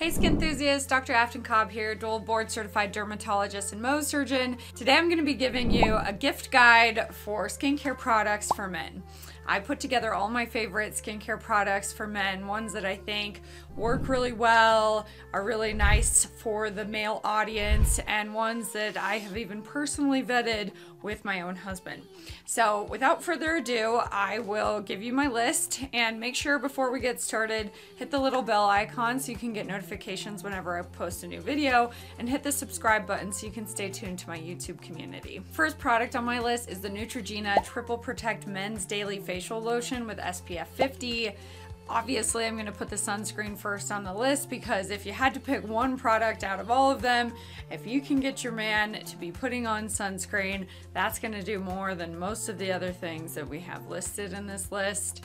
Hey skin enthusiasts, Dr. Afton Cobb here, dual board certified dermatologist and Mohs surgeon. Today I'm going to be giving you a gift guide for skincare products for men. I put together all my favorite skincare products for men, ones that I think work really well, are really nice for the male audience, and ones that I have even personally vetted with my own husband. So without further ado, I will give you my list, and make sure before we get started, hit the little bell icon so you can get notifications whenever I post a new video, and hit the subscribe button so you can stay tuned to my YouTube community. First product on my list is the Neutrogena Triple Protect Men's Daily Facial Lotion with SPF 50. Obviously, I'm going to put the sunscreen first on the list because if you had to pick one product out of all of them, if you can get your man to be putting on sunscreen, that's going to do more than most of the other things that we have listed in this list.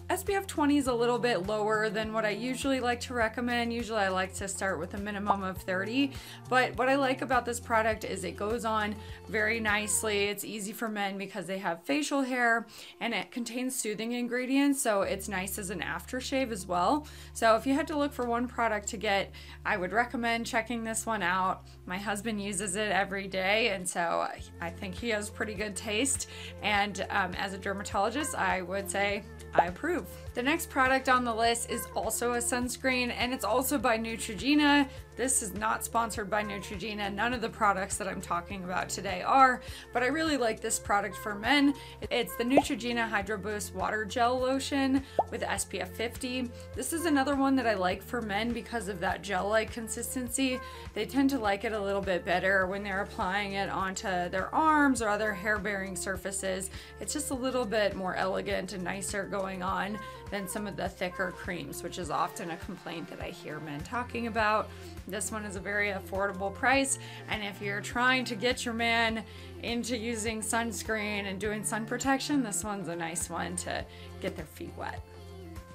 SPF 20 is a little bit lower than what I usually like to recommend. Usually I like to start with a minimum of 30, but what I like about this product is it goes on very nicely. It's easy for men because they have facial hair, and it contains soothing ingredients, so it's nice as an aftershave as well. So if you had to look for one product to get, I would recommend checking this one out. My husband uses it every day, and so I think he has pretty good taste, and as a dermatologist, I would say I approve. The next product on the list is also a sunscreen, and it's also by Neutrogena. This is not sponsored by Neutrogena. None of the products that I'm talking about today are, but I really like this product for men. It's the Neutrogena Hydro Boost Water Gel Lotion with SPF 50. This is another one that I like for men because of that gel-like consistency. They tend to like it a little bit better when they're applying it onto their arms or other hair-bearing surfaces. It's just a little bit more elegant and nicer going on than some of the thicker creams, which is often a complaint that I hear men talking about. This one is a very affordable price, and if you're trying to get your man into using sunscreen and doing sun protection, this one's a nice one to get their feet wet.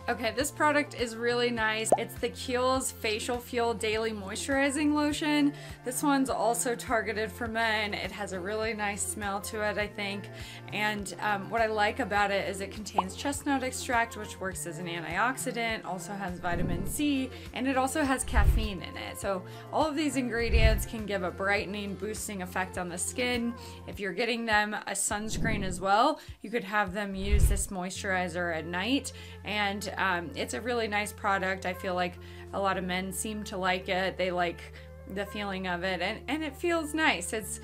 Okay, this product is really nice. It's the Kiehl's Facial Fuel Daily Moisturizing Lotion. This one's also targeted for men. It has a really nice smell to it, I think. And what I like about it is it contains chestnut extract, which works as an antioxidant, also has vitamin C, and it also has caffeine in it. So all of these ingredients can give a brightening, boosting effect on the skin. If you're getting them a sunscreen as well, you could have them use this moisturizer at night, and it's a really nice product. I feel like a lot of men seem to like it. They like the feeling of it, and it feels nice. It's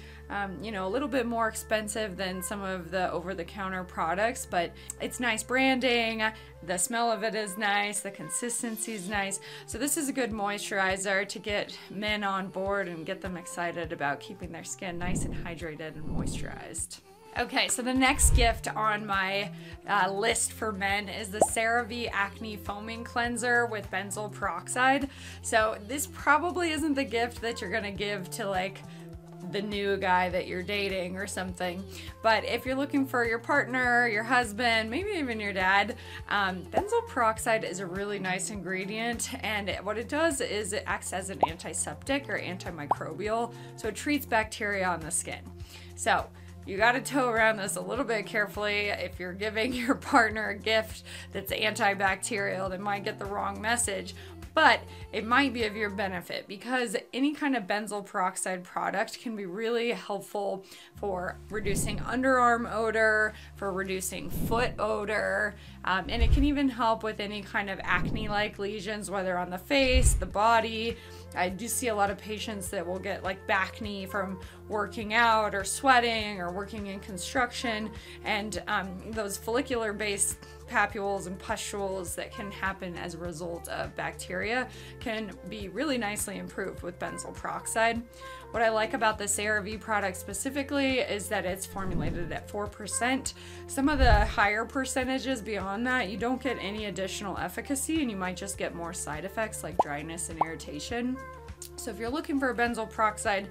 you know, a little bit more expensive than some of the over-the-counter products, but it's nice branding. The smell of it is nice. The consistency is nice. So this is a good moisturizer to get men on board and get them excited about keeping their skin nice and hydrated and moisturized. Okay, so the next gift on my list for men is the CeraVe Acne Foaming Cleanser with Benzoyl Peroxide. So this probably isn't the gift that you're gonna give to like the new guy that you're dating or something, but if you're looking for your partner, your husband, maybe even your dad, benzoyl peroxide is a really nice ingredient, and what it does is it acts as an antiseptic or antimicrobial, so it treats bacteria on the skin. So you got to toe around this a little bit carefully. If you're giving your partner a gift that's antibacterial, they might get the wrong message, but it might be of your benefit because any kind of benzoyl peroxide product can be really helpful for reducing underarm odor, for reducing foot odor, and it can even help with any kind of acne-like lesions, whether on the face, the body. I do see a lot of patients that will get like backne from working out or sweating or working in construction, and those follicular-based papules and pustules that can happen as a result of bacteria can be really nicely improved with benzoyl peroxide. What I like about the CeraVe product specifically is that it's formulated at 4%. Some of the higher percentages beyond that, you don't get any additional efficacy, and you might just get more side effects like dryness and irritation. So if you're looking for a benzoyl peroxide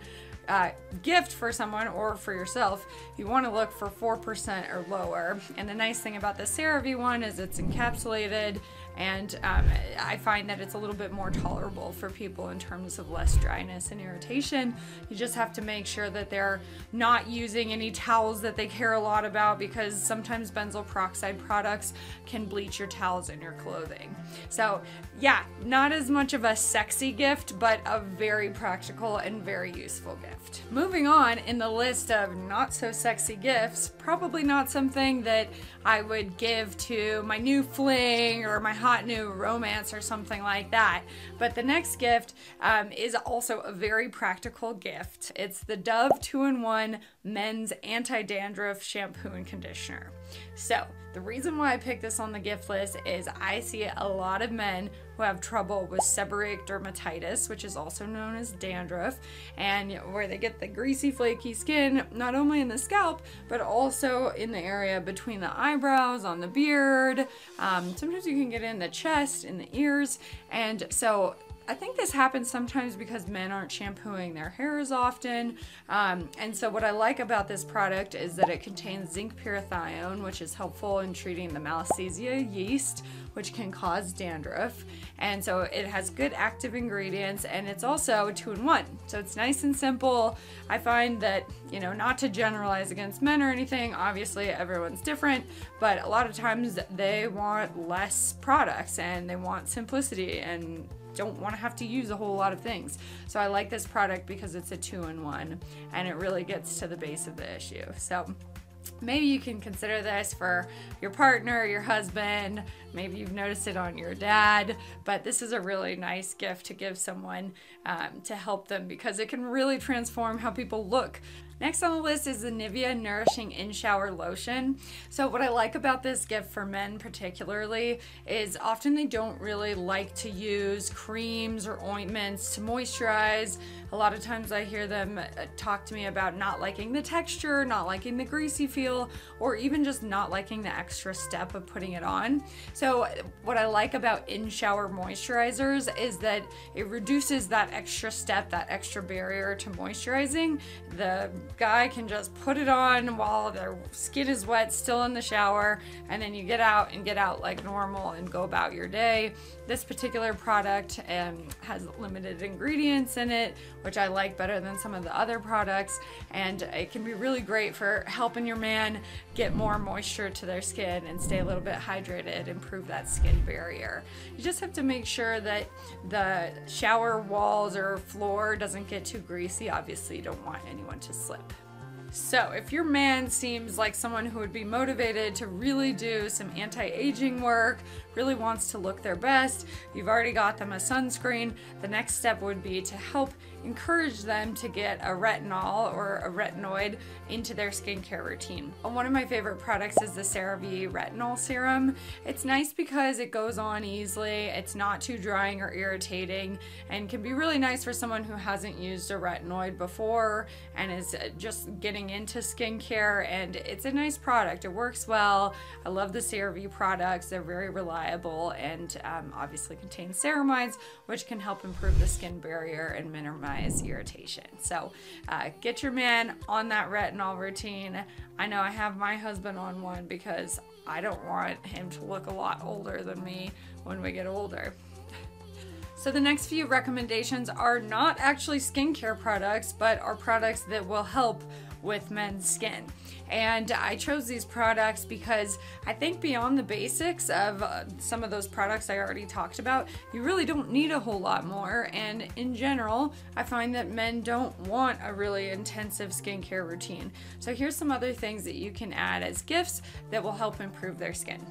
gift for someone or for yourself, you want to look for 4% or lower. And the nice thing about the CeraVe one is it's encapsulated and I find that it's a little bit more tolerable for people in terms of less dryness and irritation. You just have to make sure that they're not using any towels that they care a lot about, because sometimes benzoyl peroxide products can bleach your towels and your clothing. So yeah, not as much of a sexy gift, but a very practical and very useful gift. Moving on in the list of not so sexy gifts, probably not something that I would give to my new fling or my hot new romance or something like that. But the next gift is also a very practical gift. It's the Dove 2-in-1 Men's Anti-Dandruff Shampoo and Conditioner. So the reason why I picked this on the gift list is I see a lot of men who have trouble with seborrheic dermatitis, which is also known as dandruff, and where they get the greasy, flaky skin, not only in the scalp, but also in the area between the eyebrows, on the beard. Sometimes you can get in the chest, in the ears, and so I think this happens sometimes because men aren't shampooing their hair as often. And so what I like about this product is that it contains zinc pyrithione, which is helpful in treating the Malassezia yeast, which can cause dandruff. And so it has good active ingredients, and it's also 2-in-1. So it's nice and simple. I find that, you know, not to generalize against men or anything, obviously everyone's different, but a lot of times they want less products and they want simplicity and don't want to have to use a whole lot of things. So I like this product because it's a 2-in-1 and it really gets to the base of the issue. So maybe you can consider this for your partner, your husband, maybe you've noticed it on your dad, but this is a really nice gift to give someone to help them, because it can really transform how people look. Next on the list is the Nivea Nourishing In-Shower Lotion. So what I like about this gift for men particularly is often they don't really like to use creams or ointments to moisturize. A lot of times I hear them talk to me about not liking the texture, not liking the greasy feel, or even just not liking the extra step of putting it on. So what I like about in-shower moisturizers is that it reduces that extra step, that extra barrier to moisturizing. The guy can just put it on while their skin is wet, still in the shower, and then you get out like normal and go about your day. This particular product has limited ingredients in it, which I like better than some of the other products, and it can be really great for helping your man get more moisture to their skin and stay a little bit hydrated, improve that skin barrier. You just have to make sure that the shower walls or floor doesn't get too greasy. Obviously, you don't want anyone to slip. So if your man seems like someone who would be motivated to really do some anti-aging work, really wants to look their best, you've already got them a sunscreen, the next step would be to help encourage them to get a retinol or a retinoid into their skincare routine. One of my favorite products is the CeraVe Retinol Serum. It's nice because it goes on easily, it's not too drying or irritating, and can be really nice for someone who hasn't used a retinoid before and is just getting into skincare, and it's a nice product. It works well. I love the CeraVe products. They're very reliable and obviously contain ceramides, which can help improve the skin barrier and minimize irritation. So get your man on that retinol routine. I know I have my husband on one because I don't want him to look a lot older than me when we get older. So the next few recommendations are not actually skincare products, but are products that will help with men's skin. And I chose these products because I think beyond the basics of some of those products I already talked about, you really don't need a whole lot more. And in general, I find that men don't want a really intensive skincare routine. So here's some other things that you can add as gifts that will help improve their skin.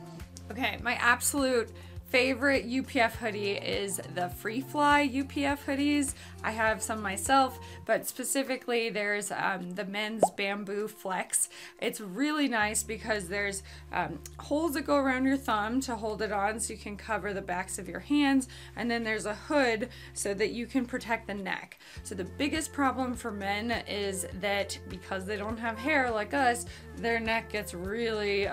Okay, my absolute favorite UPF hoodie is the Free Fly UPF hoodies. I have some myself, but specifically there's the men's bamboo flex. It's really nice because there's holes that go around your thumb to hold it on so you can cover the backs of your hands, and then there's a hood so that you can protect the neck. So the biggest problem for men is that because they don't have hair like us, their neck gets really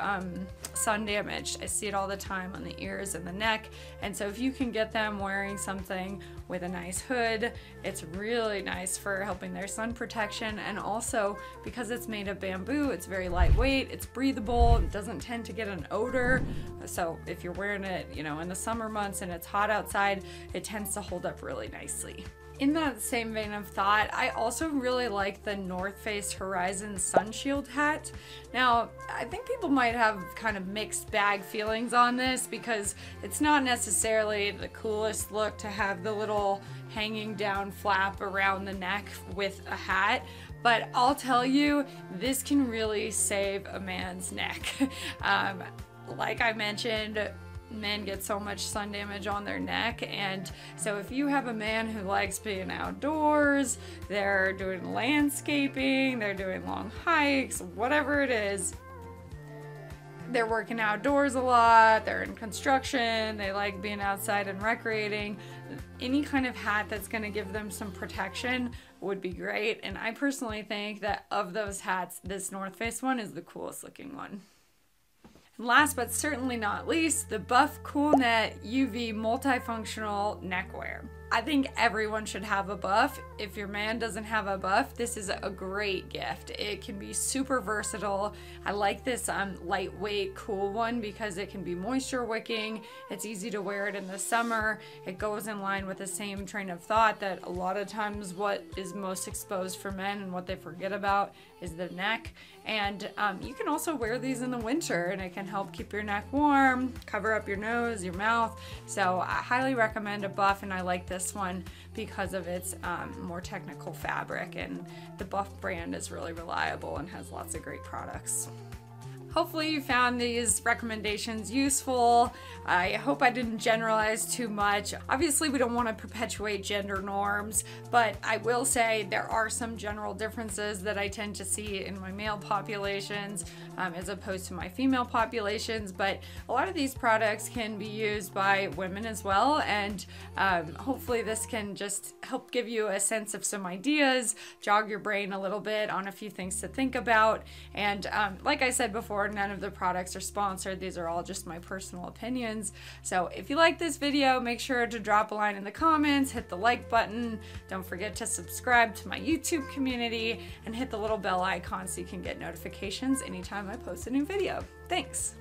sun damaged. I see it all the time on the ears and the neck. neck. And so if you can get them wearing something with a nice hood, it's really nice for helping their sun protection. And also because it's made of bamboo, it's very lightweight, it's breathable, it doesn't tend to get an odor. So if you're wearing it, you know, in the summer months and it's hot outside, it tends to hold up really nicely. In that same vein of thought, I also really like the North Face Horizon Sun Shield hat. Now, I think people might have kind of mixed bag feelings on this because it's not necessarily the coolest look to have the little hanging down flap around the neck with a hat, but I'll tell you, this can really save a man's neck. Like I mentioned, men get so much sun damage on their neck, and so if you have a man who likes being outdoors, they're doing landscaping, they're doing long hikes, whatever it is, they're working outdoors a lot, they're in construction, they like being outside and recreating, any kind of hat that's going to give them some protection would be great. And I personally think that of those hats, this North Face one is the coolest looking one. And last but certainly not least, the Buff Coolnet UV Multifunctional Neckwear. I think everyone should have a buff. If your man doesn't have a buff, this is a great gift. It can be super versatile. I like this lightweight, cool one because it can be moisture wicking. It's easy to wear it in the summer. It goes in line with the same train of thought that a lot of times what is most exposed for men and what they forget about is the neck. And you can also wear these in the winter and it can help keep your neck warm, cover up your nose, your mouth. So I highly recommend a buff, and I like this one because of its more technical fabric, and the Buff brand is really reliable and has lots of great products. Hopefully you found these recommendations useful. I hope I didn't generalize too much. Obviously we don't want to perpetuate gender norms, but I will say there are some general differences that I tend to see in my male populations as opposed to my female populations, but a lot of these products can be used by women as well, and hopefully this can just help give you a sense of some ideas, jog your brain a little bit on a few things to think about. And like I said before, none of the products are sponsored. These are all just my personal opinions. So if you like this video, make sure to drop a line in the comments, hit the like button. Don't forget to subscribe to my YouTube community and hit the little bell icon so you can get notifications anytime I post a new video. Thanks.